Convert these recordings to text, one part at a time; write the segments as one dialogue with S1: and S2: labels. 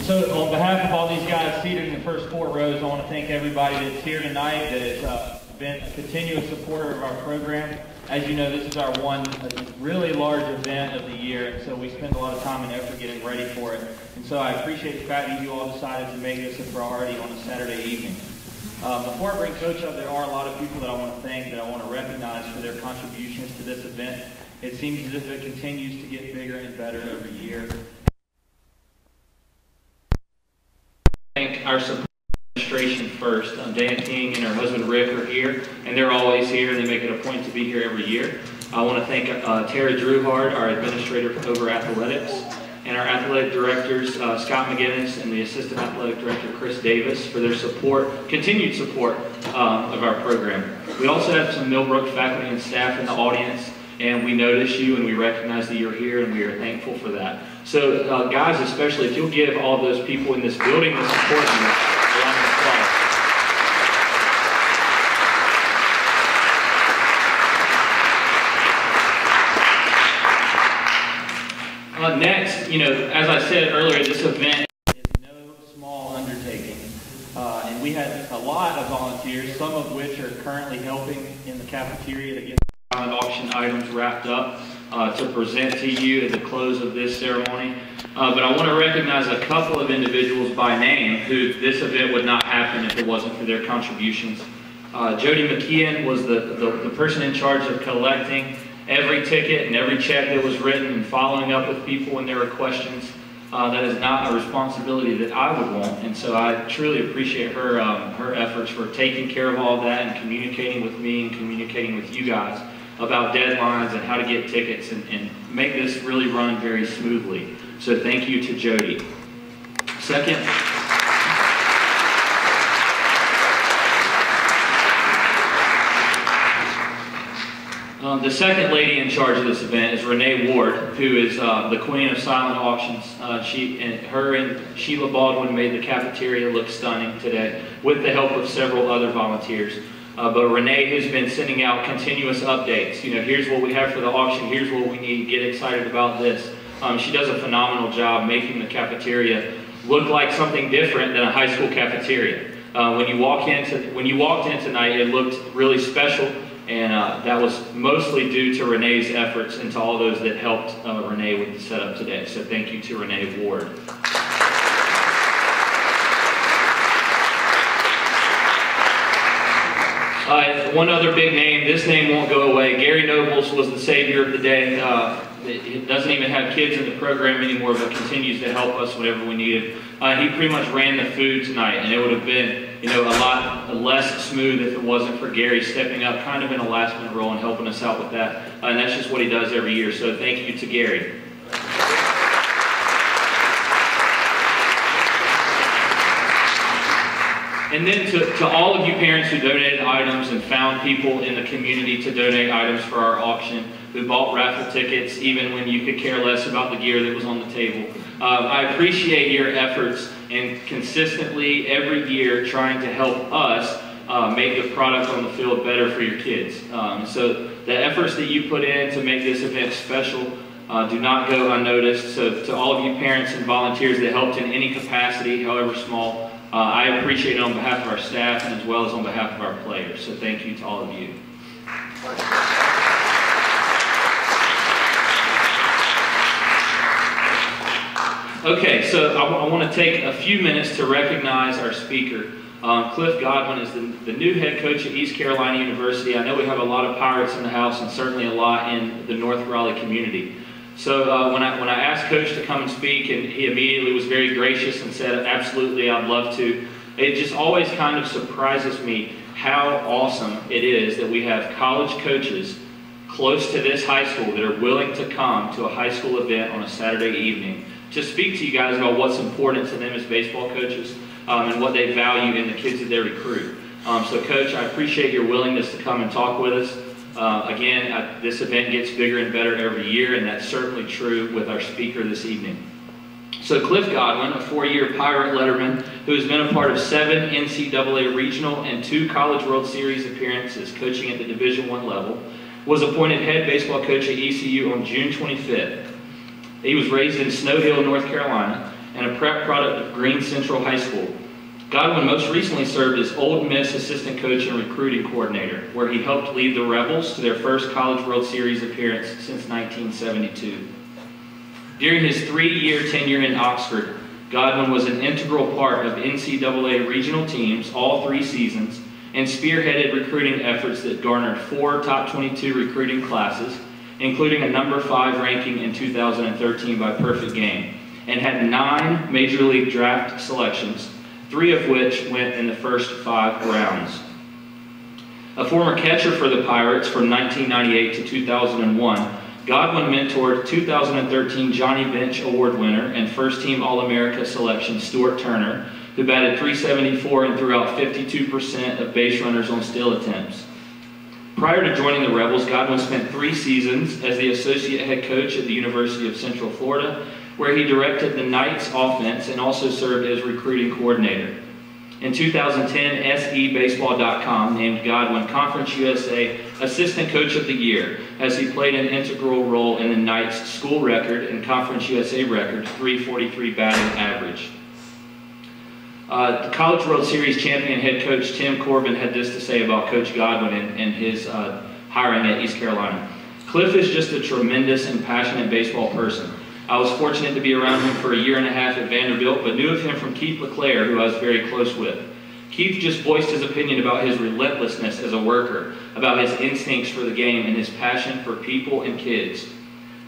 S1: So on behalf of all these guys seated in the first 4 rows, I want to thank everybody that's here tonight that has been a continuous supporter of our program. As you know, this is our one really large event of the year, and so we spend a lot of time and effort getting ready for it. And so I appreciate the fact that you all decided to make this a priority on a Saturday evening. Before I bring Coach up, there are a lot of people that I want to thank, that I want to recognize for their contributions to this event. It seems as if it continues to get bigger and better every year. Thank our support administration first. Dan King and her husband Rick are here, and they're always here, and they make it a point to be here every year. I want to thank Tara Drewhard, our administrator over athletics, and our athletic directors, Scott McGinnis and the assistant athletic director, Chris Davis, for their support, continued support of our program. We also have some Millbrook faculty and staff in the audience, and we notice you and we recognize that you're here, and we are thankful for that. So guys, especially, if you'll give all those people in this building the support you around the applause. Next, you know, as I said earlier, this event is no small undertaking. And we had a lot of volunteers, some of which are currently helping in the cafeteria to get silent auction items wrapped up to present to you at the close of this ceremony. But I want to recognize a couple of individuals by name who this event would not happen if it wasn't for their contributions. Jody McKeon was the person in charge of collecting every ticket and every check that was written and following up with people when there were questions. That is not a responsibility that I would want, and so I truly appreciate her her efforts for taking care of all that and communicating with me and communicating with you guys about deadlines and how to get tickets and make this really run very smoothly. So thank you to Jody. Second, the second lady in charge of this event is Renee Ward, who is the queen of silent auctions. Her and Sheila Baldwin made the cafeteria look stunning today with the help of several other volunteers. But Renee has been sending out continuous updates. You know, here's what we have for the auction, here's what we need, get excited about this. She does a phenomenal job making the cafeteria look like something different than a high school cafeteria. When you walked in tonight, it looked really special, and that was mostly due to Renee's efforts and to all those that helped Renee with the setup today. So thank you to Renee Ward. One other big name, this name won't go away. Gary Nobles was the savior of the day. He doesn't even have kids in the program anymore, but continues to help us whenever we need it. He pretty much ran the food tonight, and it would have been, you know, a lot less smooth if it wasn't for Gary stepping up kind of in a last-minute role and helping us out with that. And that's just what he does every year, so thank you to Gary. And then to all of you parents who donated items and found people in the community to donate items for our auction, who bought raffle tickets even when you could care less about the gear that was on the table. I appreciate your efforts in consistently every year trying to help us make the product on the field better for your kids. So the efforts that you put in to make this event special do not go unnoticed. So to all of you parents and volunteers that helped in any capacity, however small, I appreciate it on behalf of our staff and as well as on behalf of our players. So thank you to all of you. Okay, so I want to take a few minutes to recognize our speaker. Cliff Godwin is the new head coach at East Carolina University. I know we have a lot of Pirates in the house and certainly a lot in the North Raleigh community. So when I asked Coach to come and speak, and he immediately was very gracious and said, absolutely, I'd love to. It just always kind of surprises me how awesome it is that we have college coaches close to this high school that are willing to come to a high school event on a Saturday evening to speak to you guys about what's important to them as baseball coaches and what they value in the kids that they recruit. So Coach, I appreciate your willingness to come and talk with us. Again, this event gets bigger and better every year, and that's certainly true with our speaker this evening. So Cliff Godwin, a 4-year Pirate letterman who has been a part of 7 NCAA regional and 2 College World Series appearances coaching at the Division I level, was appointed head baseball coach at ECU on June 25th. He was raised in Snow Hill, North Carolina, and a prep product of Green Central High School. Godwin most recently served as Ole Miss assistant coach and recruiting coordinator, where he helped lead the Rebels to their first College World Series appearance since 1972. During his 3-year tenure in Oxford, Godwin was an integral part of NCAA regional teams all 3 seasons and spearheaded recruiting efforts that garnered 4 top 22 recruiting classes, including a number 5 ranking in 2013 by Perfect Game, and had 9 Major League Draft selections, 3 of which went in the first 5 rounds. A former catcher for the Pirates from 1998 to 2001, Godwin mentored 2013 Johnny Bench Award winner and first-team All-America selection Stuart Turner, who batted .374 and threw out 52% of base runners on steal attempts. Prior to joining the Rebels, Godwin spent 3 seasons as the associate head coach at the University of Central Florida, where he directed the Knights offense and also served as recruiting coordinator. In 2010, SEBaseball.com named Godwin Conference USA Assistant Coach of the Year, as he played an integral role in the Knights' school record and Conference USA record .343 batting average. The College World Series champion head coach Tim Corbin had this to say about Coach Godwin and his hiring at East Carolina. Cliff is just a tremendous and passionate baseball person. I was fortunate to be around him for a year and a half at Vanderbilt, but knew of him from Keith LeClaire, who I was very close with. Keith just voiced his opinion about his relentlessness as a worker, about his instincts for the game, and his passion for people and kids.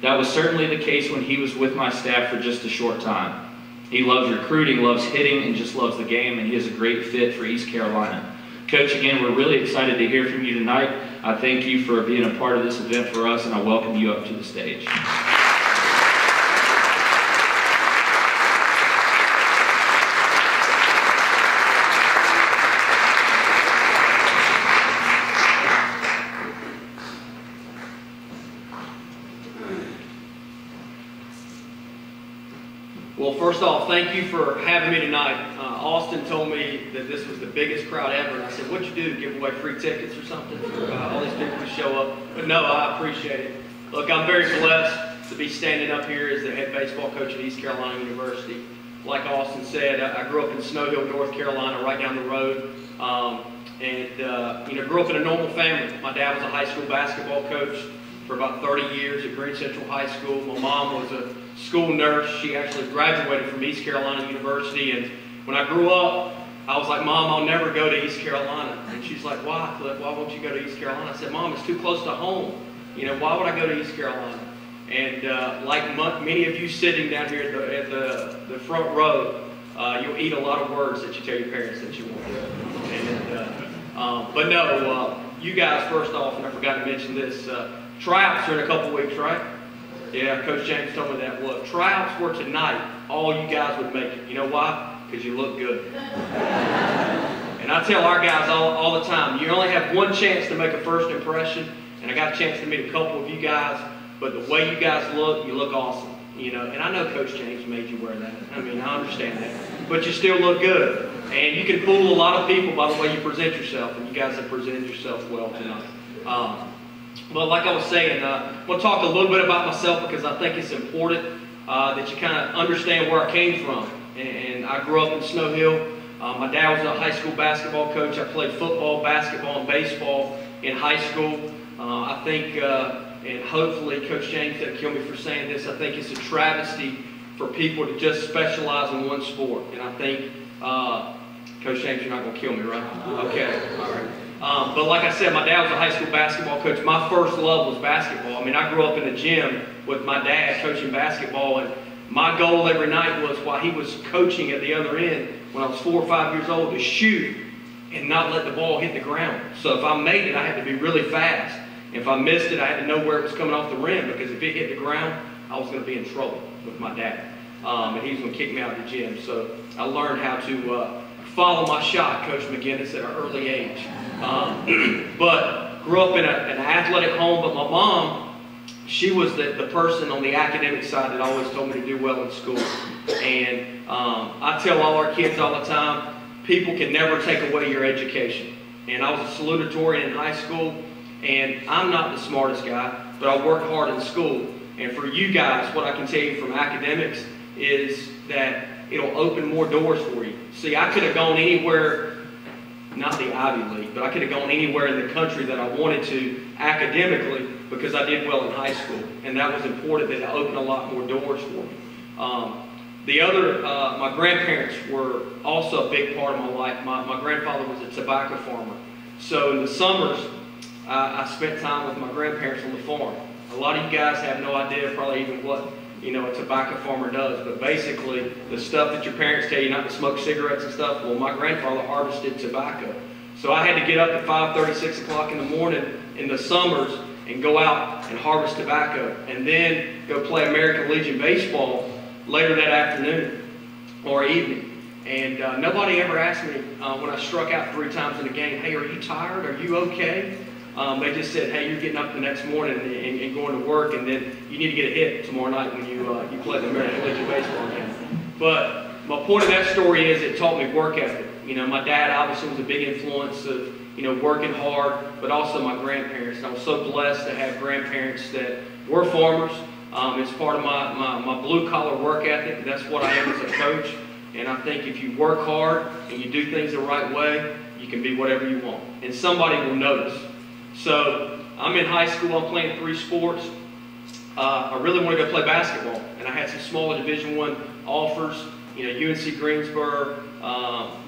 S1: That was certainly the case when he was with my staff for just a short time. He loves recruiting, loves hitting, and just loves the game, and he is a great fit for East Carolina. Coach, again, we're really excited to hear from you tonight. I thank you for being a part of this event for us, and I welcome you up to the stage.
S2: Well, first off, thank you for having me tonight. Austin told me that this was the biggest crowd ever, and I said, what'd you do, give away free tickets or something for all these people to show up? But no, I appreciate it. Look, I'm very blessed to be standing up here as the head baseball coach at East Carolina University. Like Austin said, I grew up in Snow Hill, North Carolina, right down the road, grew up in a normal family. My dad was a high school basketball coach for about 30 years at Green Central High School. My mom was a school nurse. She actually graduated from East Carolina University, and when I grew up, I was like, Mom, I'll never go to East Carolina. And she's like, why, Cliff? Why won't you go to East Carolina? I said, Mom, it's too close to home. You know, why would I go to East Carolina? And like many of you sitting down here at the front row, you'll eat a lot of words that you tell your parents that you won't do. But no, you guys, first off, and I forgot to mention this, tryouts are in a couple weeks, right? Yeah, Coach James told me that. Look, tryouts were tonight. All you guys would make it. You know why? Because you look good. And I tell our guys all the time, you only have one chance to make a first impression, and I got a chance to meet a couple of you guys, but the way you guys look, you look awesome. You know, and I know Coach James made you wear that. I mean, I understand that. But you still look good. And you can fool a lot of people by the way you present yourself, and you guys have presented yourself well tonight. But like I was saying, I want to talk a little bit about myself because I think it's important that you kind of understand where I came from. And I grew up in Snow Hill. My dad was a high school basketball coach. I played football, basketball, and baseball in high school. I think, and hopefully Coach James doesn't kill me for saying this, I think it's a travesty for people to just specialize in one sport. And I think, Coach James, you're not going to kill me, right? Okay, all right. But like I said, my dad was a high school basketball coach. My first love was basketball. I mean, I grew up in the gym with my dad coaching basketball, and my goal every night was, while he was coaching at the other end, when I was 4 or 5 years old, to shoot and not let the ball hit the ground. So if I made it, I had to be really fast. If I missed it, I had to know where it was coming off the rim, because if it hit the ground, I was going to be in trouble with my dad. And he was going to kick me out of the gym. So I learned how to follow my shot, Coach McGinnis, at an early age. But grew up in an athletic home, but my mom, she was the person on the academic side that always told me to do well in school. And I tell all our kids all the time, people can never take away your education. And I was a salutatorian in high school, and I'm not the smartest guy, but I work hard in school. And for you guys, what I can tell you from academics is that it'll open more doors for you. See, I could have gone anywhere, not the Ivy League, but I could have gone anywhere in the country that I wanted to academically because I did well in high school. And that was important, that it opened a lot more doors for me. My grandparents were also a big part of my life. My grandfather was a tobacco farmer. So in the summers, I spent time with my grandparents on the farm. A lot of you guys have no idea probably even what a tobacco farmer does, but basically the stuff that your parents tell you not to smoke cigarettes and stuff, well, my grandfather harvested tobacco. So I had to get up at 5:30, 6 o'clock in the morning in the summers and go out and harvest tobacco, and then go play American Legion baseball later that afternoon or evening. And nobody ever asked me when I struck out 3 times in a game, hey, are you tired? Are you okay? They just said, hey, you're getting up the next morning and going to work, and then you need to get a hit tomorrow night when you play the American Legion baseball game. But my point of that story is it taught me work ethic. My dad obviously was a big influence of working hard, but also my grandparents. And I was so blessed to have grandparents that were farmers. It's part of my blue-collar work ethic. That's what I am as a coach. And I think if you work hard and you do things the right way, you can be whatever you want. And somebody will notice. So I'm in high school. I'm playing 3 sports. I really want to go play basketball. And I had some smaller Division I offers. UNC Greensboro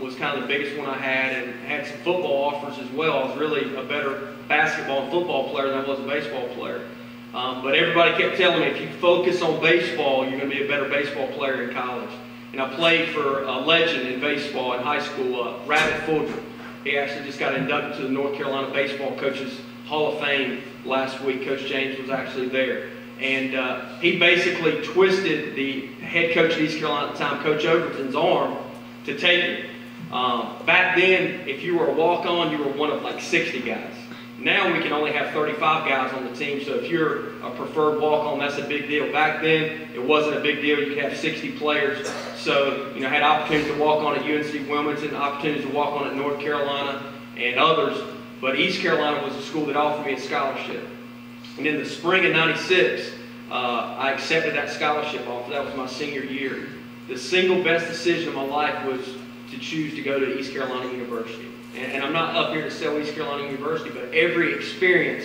S2: was kind of the biggest one I had, and had some football offers as well. I was really a better basketball and football player than I was a baseball player. But everybody kept telling me, if you focus on baseball, you're going to be a better baseball player in college. And I played for a legend in baseball in high school, Rabbit Fulton. He actually just got inducted to the North Carolina Baseball Coaches Hall of Fame last week. Coach James was actually there. And he basically twisted the head coach of East Carolina at the time, Coach Overton's arm, to take it. Back then, if you were a walk-on, you were one of like 60 guys. Now we can only have 35 guys on the team, so if you're a preferred walk-on, that's a big deal. Back then, it wasn't a big deal. You could have 60 players. So, I had opportunities to walk on at UNC Wilmington, opportunities to walk on at North Carolina, and others. But East Carolina was a school that offered me a scholarship. And in the spring of '96, I accepted that scholarship offer. That was my senior year. The single best decision of my life was to choose to go to East Carolina University. And I'm not up here to sell East Carolina University, but every experience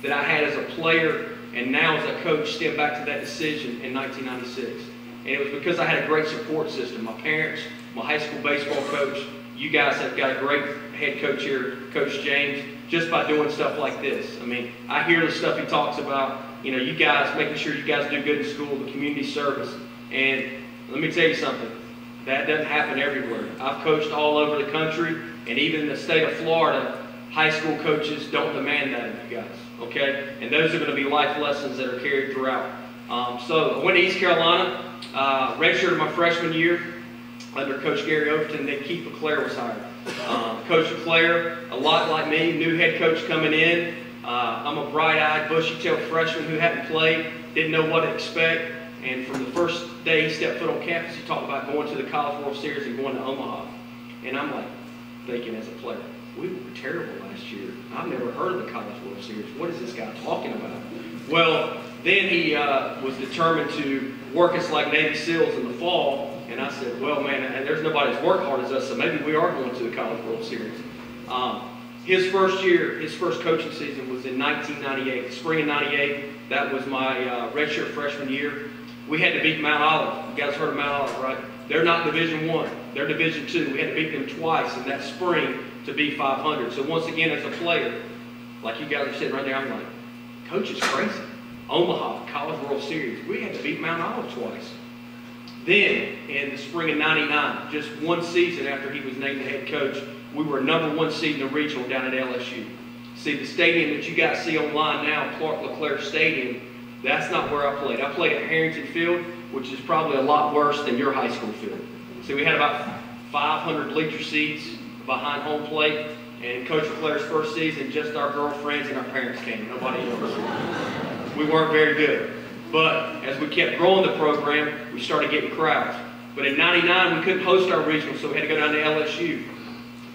S2: that I had as a player and now as a coach stemmed back to that decision in 1996. And it was because I had a great support system. My parents, my high school baseball coach, you guys have got a great head coach here, Coach James, just by doing stuff like this. I mean, I hear the stuff he talks about, you guys, making sure you guys do good in school, the community service. And let me tell you something, that doesn't happen everywhere. I've coached all over the country, and even in the state of Florida, high school coaches don't demand that of you guys, okay? And those are going to be life lessons that are carried throughout. So I went to East Carolina, redshirted my freshman year under Coach Gary Overton, then Keith LeClaire was hired. Coach LeClaire, a lot like me, new head coach coming in. I'm a bright-eyed, bushy-tailed freshman who hadn't played, didn't know what to expect. And from the first day he stepped foot on campus, he talked about going to the College World Series and going to Omaha. And I'm like thinking as a player, we were terrible last year. I've never heard of the College World Series. What is this guy talking about? Well, then he was determined to work us like Navy SEALs in the fall. And I said, well, man, there's nobody that's worked hard as us, so maybe we are going to the College World Series. His first year, his first coaching season was in 1998, the spring of '98. That was my redshirt freshman year. We had to beat Mount Olive. You guys heard of Mount Olive, right? They're not Division I. They're Division II. We had to beat them twice in that spring to be 500. So once again, as a player, like you guys are sitting right there, I'm like, Coach is crazy. Omaha, College World Series. We had to beat Mount Olive twice. Then, in the spring of '99, just one season after he was named the head coach, we were #1 seed in the regional down at LSU. See, the stadium that you guys see online now, Clark LeClaire Stadium, that's not where I played. I played at Harrington Field, which is probably a lot worse than your high school field. See, we had about 500 bleacher seats behind home plate, and Coach LeClaire's first season, just our girlfriends and our parents came, nobody else. We weren't very good. But as we kept growing the program, we started getting crowds. But in '99, we couldn't host our regional, so we had to go down to LSU.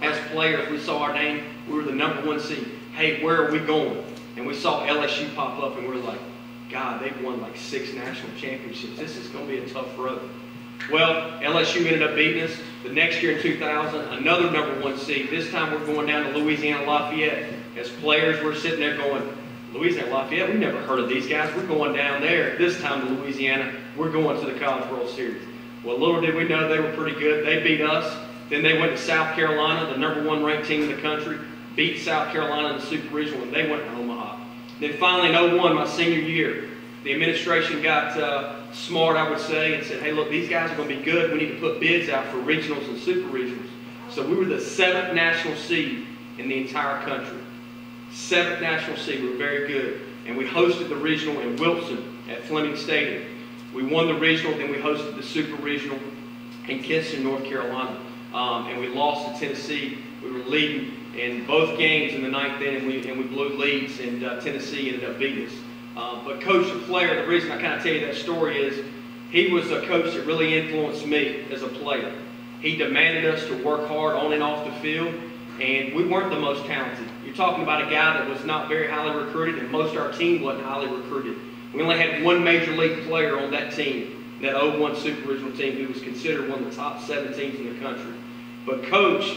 S2: As players, we saw our name. We were the #1 seed. Hey, where are we going? And we saw LSU pop up, and we were like, God, they've won like 6 national championships. This is going to be a tough road. Well, LSU ended up beating us. The next year in 2000, another #1 seed. This time we're going down to Louisiana Lafayette. As players, we're sitting there going, Louisiana Lafayette, we've never heard of these guys. We're going down there. This time to Louisiana, we're going to the College World Series. Well, little did we know they were pretty good. They beat us. Then they went to South Carolina, the #1 ranked team in the country, beat South Carolina in the Super Regional, and they went to Omaha. Then finally in 01, my senior year, the administration got smart, I would say, and said, hey, look, these guys are going to be good. We need to put bids out for regionals and super regionals. So we were the 7th national seed in the entire country. 7th national seed. We were very good. And we hosted the regional in Wilson at Fleming Stadium. We won the regional, then we hosted the super regional in Kinston, North Carolina. And we lost to Tennessee. We were leading in both games in the 9th inning, and we blew leads, and Tennessee ended up beating us. But Coach LeClaire, the reason I kind of tell you that story is he was a coach that really influenced me as a player. He demanded us to work hard on and off the field, and we weren't the most talented. You're talking about a guy that was not very highly recruited, and most of our team wasn't highly recruited. We only had one major league player on that team, that 01 Super Regional team, who was considered one of the top 7 teams in the country. But Coach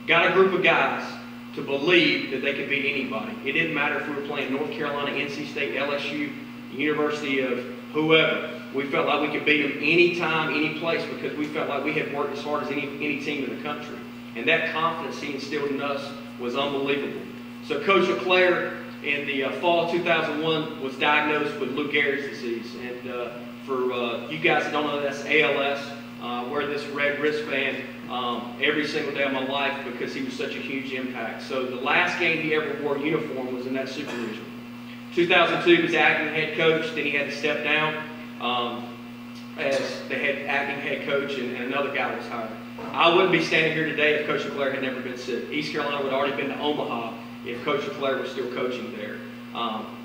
S2: got a group of guys to believe that they could beat anybody. It didn't matter if we were playing North Carolina, NC State, LSU, University of whoever. We felt like we could beat them anytime, any place, because we felt like we had worked as hard as any team in the country. And that confidence he instilled in us was unbelievable. So Coach LeClaire in the fall of 2001 was diagnosed with Lou Gehrig's disease. And for you guys that don't know, that's ALS. Wear this red wristband every single day of my life because he was such a huge impact. So the last game he ever wore a uniform was in that Super Regional. 2002, he was acting head coach. Then he had to step down as the acting head coach, and another guy was hired. I wouldn't be standing here today if Coach LeClaire had never been sick. East Carolina would have already been to Omaha if Coach LeClaire was still coaching there.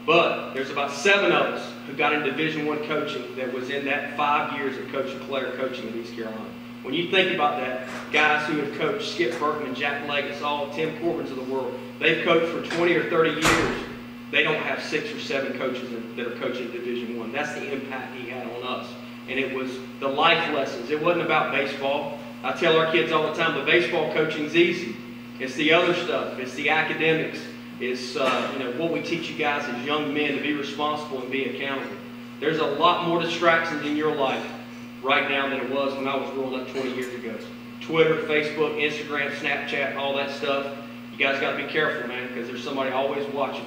S2: But there's about 7 of us who got in Division I coaching that was in that 5 years of Coach LeClaire coaching at East Carolina. When you think about that, guys who have coached Skip Burton, Jack Leggett, all Tim Corbins of the world, they've coached for 20 or 30 years. They don't have 6 or 7 coaches that are coaching Division I. That's the impact he had on us. And it was the life lessons. It wasn't about baseball. I tell our kids all the time, the baseball coaching's easy. It's the other stuff. It's the academics. It's what we teach you guys as young men to be responsible and be accountable. There's a lot more distractions in your life right now than it was when I was growing up 20 years ago. Twitter, Facebook, Instagram, Snapchat, all that stuff. You guys got to be careful, man, because there's somebody always watching.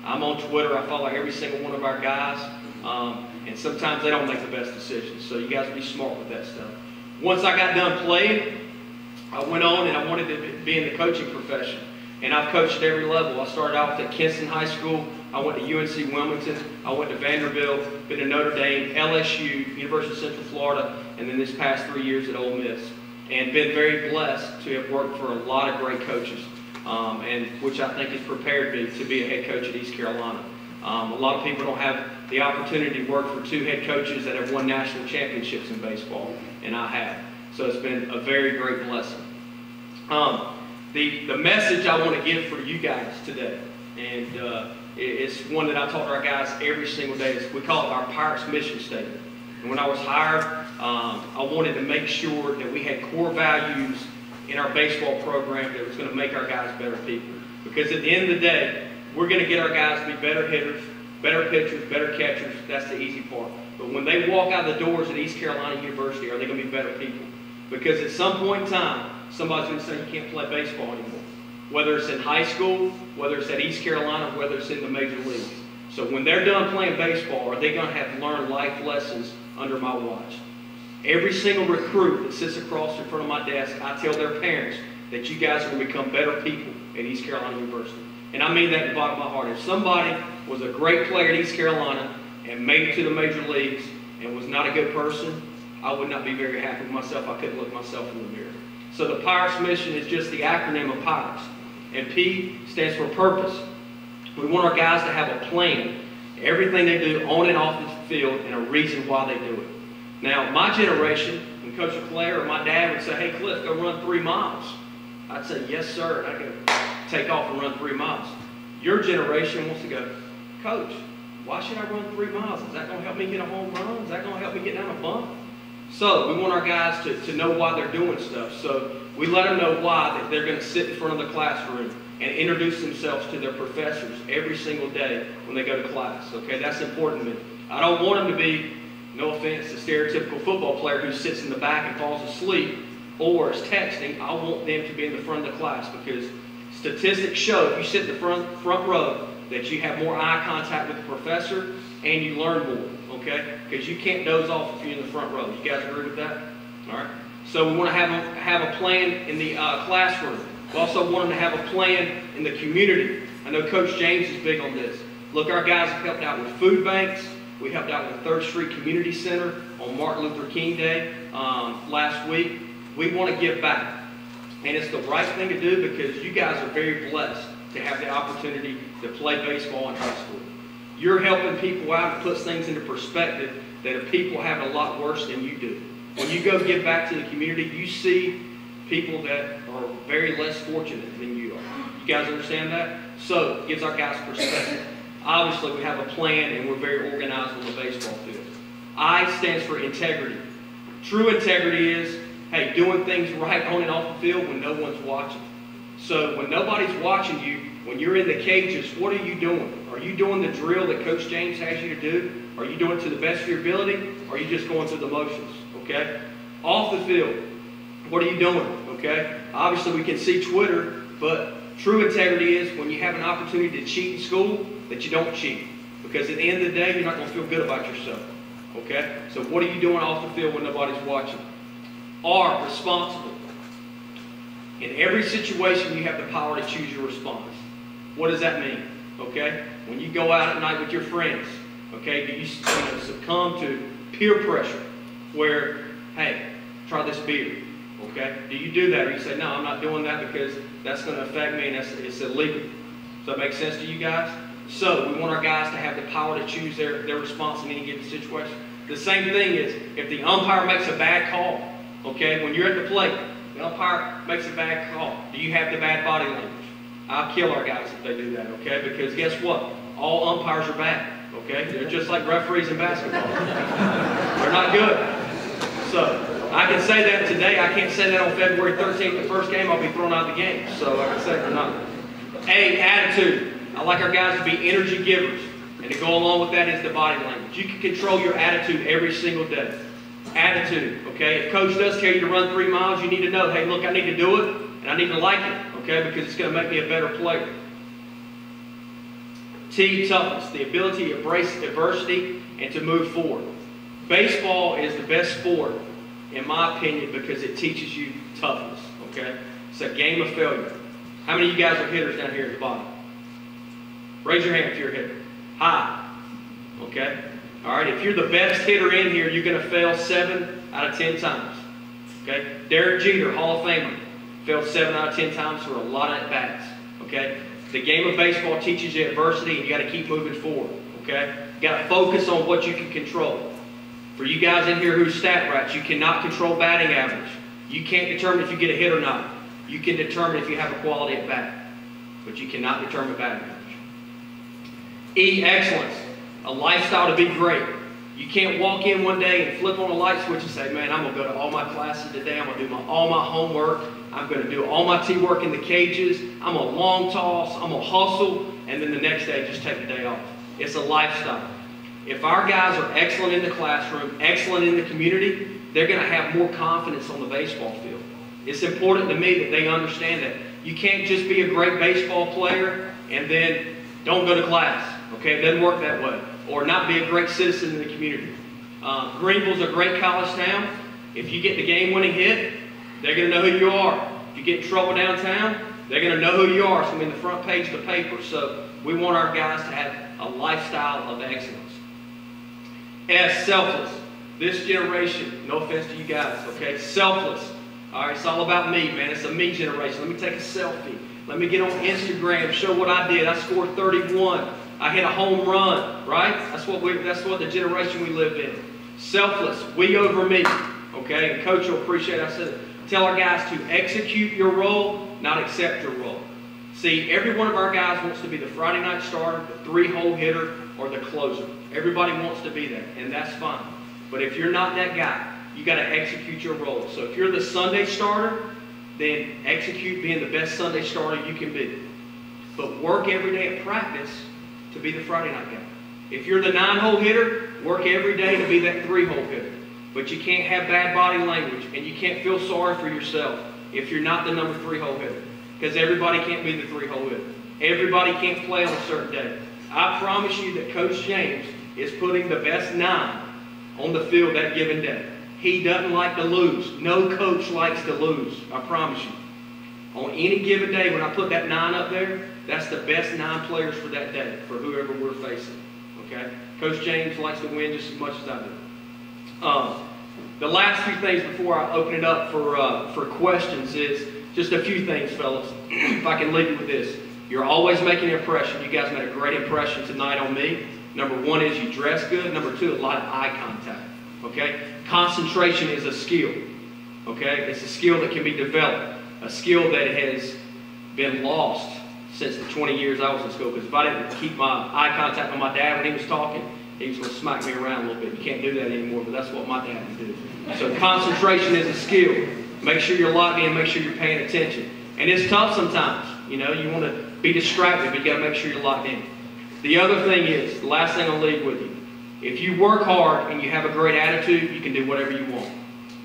S2: I'm on Twitter. I follow every single one of our guys, and sometimes they don't make the best decisions. So you guys be smart with that stuff. Once I got done playing, I went on and I wanted to be in the coaching profession. And I've coached at every level. I started out at Kinston High School. I went to UNC Wilmington. I went to Vanderbilt, been to Notre Dame, LSU, University of Central Florida, and then this past 3 years at Ole Miss. And been very blessed to have worked for a lot of great coaches, and which I think has prepared me to be a head coach at East Carolina. A lot of people don't have the opportunity to work for 2 head coaches that have won national championships in baseball, and I have. So it's been a very great blessing. The message I want to give for you guys today, and it's one that I talk to our guys every single day. We call it our Pirates mission statement. And when I was hired, I wanted to make sure that we had core values in our baseball program that was going to make our guys better people. Because at the end of the day, we're going to get our guys to be better hitters, better pitchers, better catchers. That's the easy part. But when they walk out the doors at East Carolina University, are they going to be better people? Because at some point in time, somebody's going to say you can't play baseball anymore. Whether it's in high school, whether it's at East Carolina, whether it's in the major leagues. So when they're done playing baseball, are they going to have learned life lessons under my watch? Every single recruit that sits across in front of my desk, I tell their parents that you guys are going to become better people at East Carolina University. And I mean that in the bottom of my heart. If somebody was a great player at East Carolina and made it to the major leagues and was not a good person, I would not be very happy with myself. I couldn't look myself in the mirror. So the Pirates mission is just the acronym of Pirates. And P stands for purpose. We want our guys to have a plan. Everything they do on and off the field and a reason why they do it. Now, my generation, when Coach LeClaire or my dad would say, hey, Cliff, go run 3 miles. I'd say, yes, sir. And I could take off and run 3 miles. Your generation wants to go, Coach, why should I run 3 miles? Is that going to help me get a home run? Is that going to help me get down a bump? So we want our guys to know why they're doing stuff. So we let them know why that they're going to sit in front of the classroom and introduce themselves to their professors every single day when they go to class. Okay, that's important to me. I don't want them to be, no offense, a stereotypical football player who sits in the back and falls asleep or is texting. I want them to be in the front of the class, because statistics show if you sit in the front row that you have more eye contact with the professor and you learn more, okay? Because you can't doze off if you're in the front row. You guys agree with that? All right. So we want to have a plan in the classroom. We also want them to have a plan in the community. I know Coach James is big on this. Look, our guys have helped out with food banks. We helped out with 3rd Street Community Center on Martin Luther King Day last week. We want to give back. And it's the right thing to do, because you guys are very blessed to have the opportunity to play baseball in high school. You're helping people out. It puts things into perspective that if people have it a lot worse than you do. When you go give back to the community, you see people that are very less fortunate than you are. You guys understand that? So it gives our guys perspective. Obviously, we have a plan and we're very organized on the baseball field. I stands for integrity. True integrity is, hey, doing things right on and off the field when no one's watching. So when nobody's watching you, when you're in the cages, what are you doing? Are you doing the drill that Coach James has you to do? Are you doing it to the best of your ability? Or are you just going through the motions? Okay? Off the field, what are you doing? Okay? Obviously, we can see Twitter, but true integrity is when you have an opportunity to cheat in school, that you don't cheat. Because at the end of the day, you're not going to feel good about yourself. Okay? So what are you doing off the field when nobody's watching? Are responsible. In every situation, you have the power to choose your response. What does that mean? Okay? When you go out at night with your friends, okay, do you succumb to peer pressure where, hey, try this beer? Okay? Do you do that? Or you say, no, I'm not doing that because that's going to affect me and it's illegal. Does that make sense to you guys? So we want our guys to have the power to choose their response in any given situation. The same thing is if the umpire makes a bad call, okay, when you're at the plate, the umpire makes a bad call. Do you have the bad body language? I'll kill our guys if they do that, okay? Because guess what? All umpires are bad, okay? They're just like referees in basketball. They're not good. So I can say that today. I can't say that on February 13th, the first game. I'll be thrown out of the game. So I can say they're not. A, attitude. I like our guys to be energy givers. And to go along with that is the body language. You can control your attitude every single day. Attitude, okay? If coach does tell you to run 3 miles, you need to know, hey, look, I need to do it, and I need to like it, okay? Because it's going to make me a better player. T, toughness, the ability to embrace adversity and to move forward. Baseball is the best sport, in my opinion, because it teaches you toughness, okay? It's a game of failure. How many of you guys are hitters down here at the bottom? Raise your hand if you're a hitter. High, okay? All right, if you're the best hitter in here, you're going to fail 7 out of 10 times. Okay? Derek Jeter, Hall of Famer, failed 7 out of 10 times for a lot of at-bats. Okay? The game of baseball teaches you adversity, and you got to keep moving forward. Okay? You got to focus on what you can control. For you guys in here who's stat rats, you cannot control batting average. You can't determine if you get a hit or not. You can determine if you have a quality at bat, but you cannot determine batting average. E, excellence. A lifestyle to be great. You can't walk in one day and flip on a light switch and say, man, I'm going to go to all my classes today. I'm going to do all my homework. I'm going to do all my tee work in the cages. I'm going to long toss. I'm going to hustle. And then the next day, just take the day off. It's a lifestyle. If our guys are excellent in the classroom, excellent in the community, they're going to have more confidence on the baseball field. It's important to me that they understand that. You can't just be a great baseball player and then don't go to class. Okay, it doesn't work that way. Or not be a great citizen in the community. Greenville's a great college town. If you get the game-winning hit, they're going to know who you are. If you get in trouble downtown, they're going to know who you are. It's going to be in the front page of the paper. So we want our guys to have a lifestyle of excellence. S, selfless. This generation, no offense to you guys, okay, selfless. All right, it's all about me, man. It's a me generation. Let me take a selfie. Let me get on Instagram, show what I did. I scored 31. I hit a home run, right? That's what the generation we live in. Selfless, we over me, okay? And Coach will appreciate it. I said, tell our guys to execute your role, not accept your role. See, every one of our guys wants to be the Friday night starter, the 3-hole hitter, or the closer. Everybody wants to be that, and that's fine. But if you're not that guy, You got to execute your role. So if you're the Sunday starter, then execute being the best Sunday starter you can be. But work every day at practice to be the Friday night guy. If you're the 9-hole hitter, work every day to be that 3-hole hitter. But you can't have bad body language, and you can't feel sorry for yourself if you're not the number 3-hole hitter. Because everybody can't be the 3-hole hitter. Everybody can't play on a certain day. I promise you that Coach James is putting the best 9 on the field that given day. He doesn't like to lose. No coach likes to lose, I promise you. On any given day, when I put that 9 up there, that's the best 9 players for that day, for whoever we're facing. Okay? Coach James likes to win just as much as I do. The last few things before I open it up for questions is just a few things, fellas. If I can leave you with this. You're always making an impression. You guys made a great impression tonight on me. Number 1 is you dress good. Number 2, a lot of eye contact. Okay? Concentration is a skill. Okay? It's a skill that can be developed. A skill that has been lost since the 20 years I was in school. Because if I didn't keep my eye contact with my dad when he was talking, he was going to smack me around a little bit. You can't do that anymore, but that's what my dad would do. So concentration is a skill. Make sure you're locked in. Make sure you're paying attention. And it's tough sometimes. You know, you want to be distracted, but you got to make sure you're locked in. The other thing is, the last thing I'll leave with you, if you work hard and you have a great attitude, you can do whatever you want.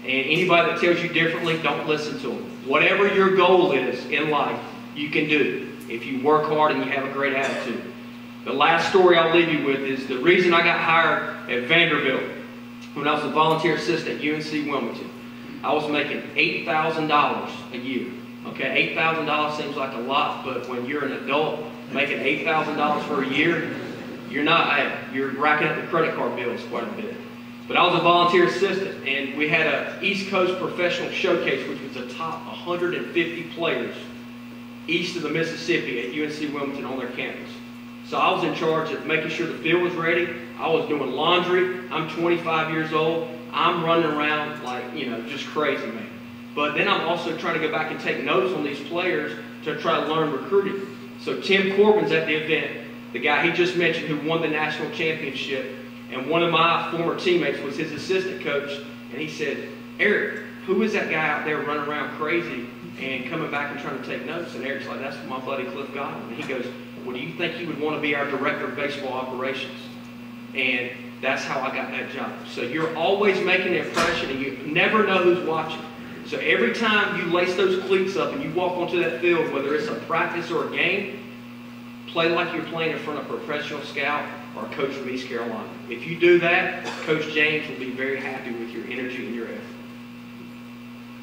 S2: And anybody that tells you differently, don't listen to them. Whatever your goal is in life, you can do if you work hard and you have a great attitude. The last story I'll leave you with is the reason I got hired at Vanderbilt when I was a volunteer assistant at UNC Wilmington. I was making $8,000 a year. Okay, $8,000 seems like a lot, but when you're an adult making $8,000 for a year, you're racking up the credit card bills quite a bit. But I was a volunteer assistant, and we had an East Coast professional showcase, which was the top 150 players east of the Mississippi at UNC Wilmington on their campus. So I was in charge of making sure the field was ready. I was doing laundry. I'm 25 years old. I'm running around like, just crazy, man. But then I'm also trying to go back and take notes on these players to try to learn recruiting. So Tim Corbin's at the event, the guy he just mentioned who won the national championship, and one of my former teammates was his assistant coach, and he said, "Eric, who is that guy out there running around crazy and coming back and trying to take notes?" And Eric's like, "That's my buddy Cliff Godwin." And he goes, "Well, do you think he would want to be our director of baseball operations?" And that's how I got that job. So you're always making an impression, and you never know who's watching. So every time you lace those cleats up and you walk onto that field, whether it's a practice or a game, play like you're playing in front of a professional scout or a coach from East Carolina. If you do that, Coach James will be very happy with your energy and your effort.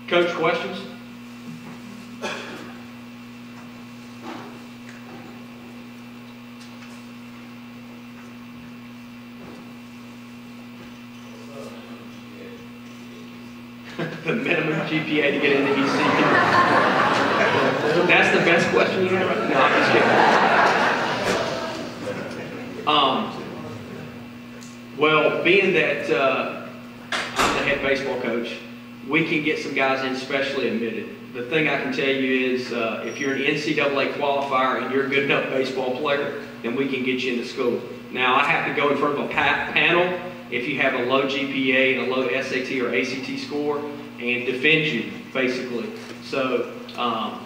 S2: Coach, questions? The minimum GPA to get into ECU. That's the best question you have right now. No, I'm just kidding. Well, being that I'm the head baseball coach, we can get some guys in specially admitted. The thing I can tell you is if you're an NCAA qualifier and you're a good enough baseball player, then we can get you into school. Now, I have to go in front of a panel if you have a low GPA and a low SAT or ACT score and defend you, basically. So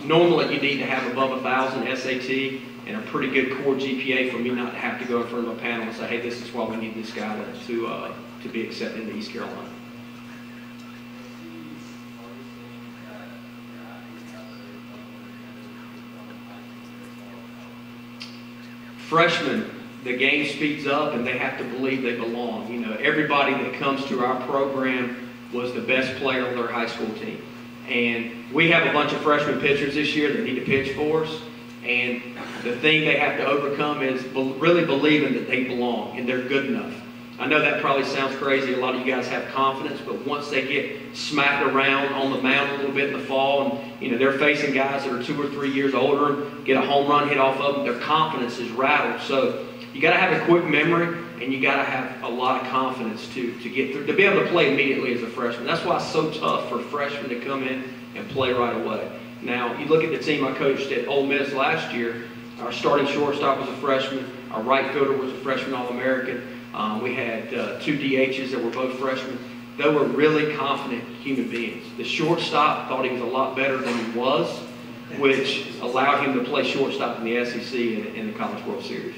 S2: normally you need to have above 1,000 SAT and a pretty good core GPA for me not to have to go in front of a panel and say, hey, this is why we need this guy to be accepted into East Carolina. Freshmen, the game speeds up and they have to believe they belong. You know, everybody that comes to our program was the best player on their high school team. And we have a bunch of freshman pitchers this year that need to pitch for us. And the thing they have to overcome is really believing that they belong and they're good enough. I know that probably sounds crazy. A lot of you guys have confidence, but once they get smacked around on the mound a little bit in the fall and, you know, they're facing guys that are 2 or 3 years older and get a home run hit off of them, their confidence is rattled. So you got to have a quick memory and you got to have a lot of confidence to get through, to be able to play immediately as a freshman. That's why it's so tough for freshmen to come in and play right away. Now, you look at the team I coached at Ole Miss last year, our starting shortstop was a freshman, our right fielder was a freshman All-American. We had 2 DHs that were both freshmen. they were really confident human beings. The shortstop thought he was a lot better than he was, which allowed him to play shortstop in the SEC and in the College World Series.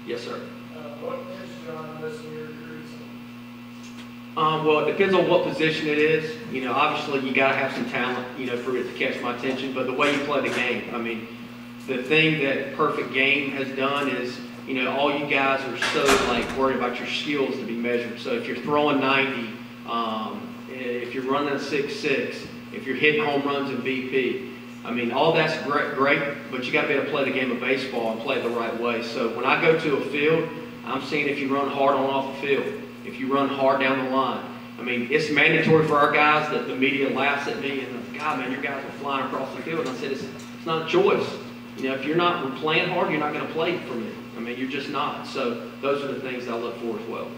S2: Yes, sir.
S3: What position on this year recruits?
S2: Well, it depends on what position it is. You know, obviously you got to have some talent, you know, for it to catch my attention. But the way you play the game, I mean, the thing that Perfect Game has done is, you know, all you guys are so like worried about your skills to be measured. So if you're throwing 90, if you're running a 6.6, if you're hitting home runs in BP, I mean, all that's great, but you got to be able to play the game of baseball and play it the right way. So when I go to a field, I'm seeing if you run hard on off the field, if you run hard down the line. I mean, it's mandatory for our guys that the media laughs at me and, God, man, your guys are flying across the field. And I said, it's not a choice. You know, if you're not playing hard, you're not going to play for me. I mean, you're just not. So those are the things that I look for as well.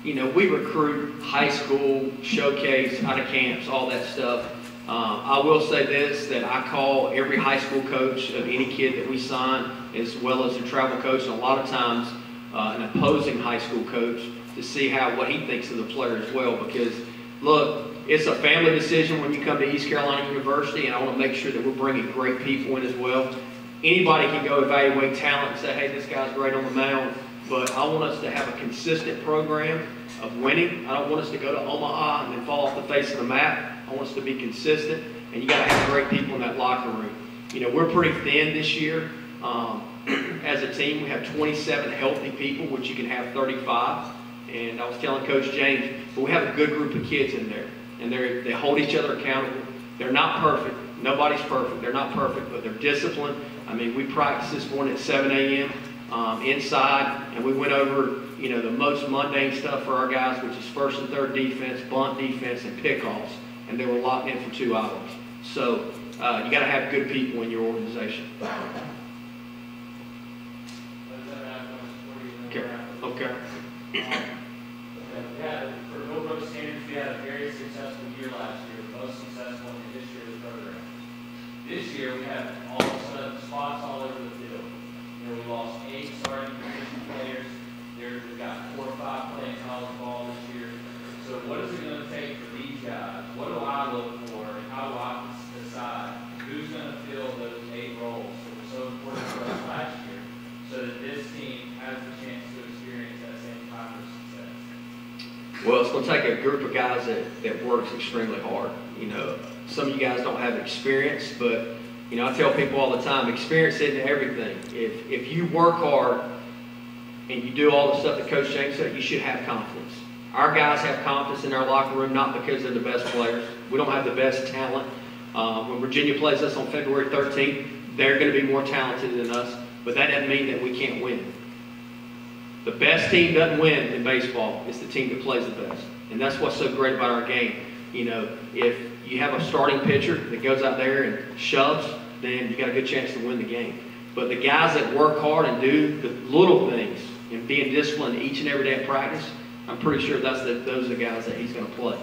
S2: You know, we recruit high school, showcase, out of camps, all that stuff. I will say this, that I call every high school coach of any kid that we sign, as well as the travel coach, and a lot of times an opposing high school coach, to see what he thinks of the player as well. Because, look, it's a family decision when you come to East Carolina University, and I want to make sure that we're bringing great people in as well. Anybody can go evaluate talent and say, hey, this guy's great on the mound. But I want us to have a consistent program of winning. I don't want us to go to Omaha and then fall off the face of the map. I want us to be consistent, and you got to have great people in that locker room. You know, we're pretty thin this year. As a team, we have 27 healthy people, which you can have 35. And I was telling Coach James, but we have a good group of kids in there, and they hold each other accountable. They're not perfect. Nobody's perfect. They're not perfect, but they're disciplined. I mean, we practiced this morning at 7 a.m. Inside, and we went over, you know, the most mundane stuff for our guys, which is first and third defense, bunt defense, and pickoffs, and they were locked in for 2 hours. So you got to have good people in your organization. Okay.
S4: For Millbrook standards, we had a very successful year last year, the most successful in the history of the program. This year, we have all of a sudden spots all over the field. You know, we lost 8 starting position players. We've got 4 or 5 playing college ball this year. So what is it going to take for these guys? What do I look for, and how do I decide who's going to fill those 8 roles that were so important for us last year, so that this team has the chance to experience that same kind of success?
S2: Well, it's going to take a group of guys that works extremely hard. You know, some of you guys don't have experience, but you know, I tell people all the time, experience isn't everything. If you work hard and you do all the stuff that Coach James said, you should have confidence. Our guys have confidence in our locker room, not because they're the best players. We don't have the best talent. When Virginia plays us on February 13th, they're going to be more talented than us, but that doesn't mean that we can't win. The best team doesn't win in baseball. It's the team that plays the best. And that's what's so great about our game. You know, if you have a starting pitcher that goes out there and shoves, then you got a good chance to win the game. But the guys that work hard and do the little things and being disciplined each and every day at practice, I'm pretty sure those are the guys that he's going to play.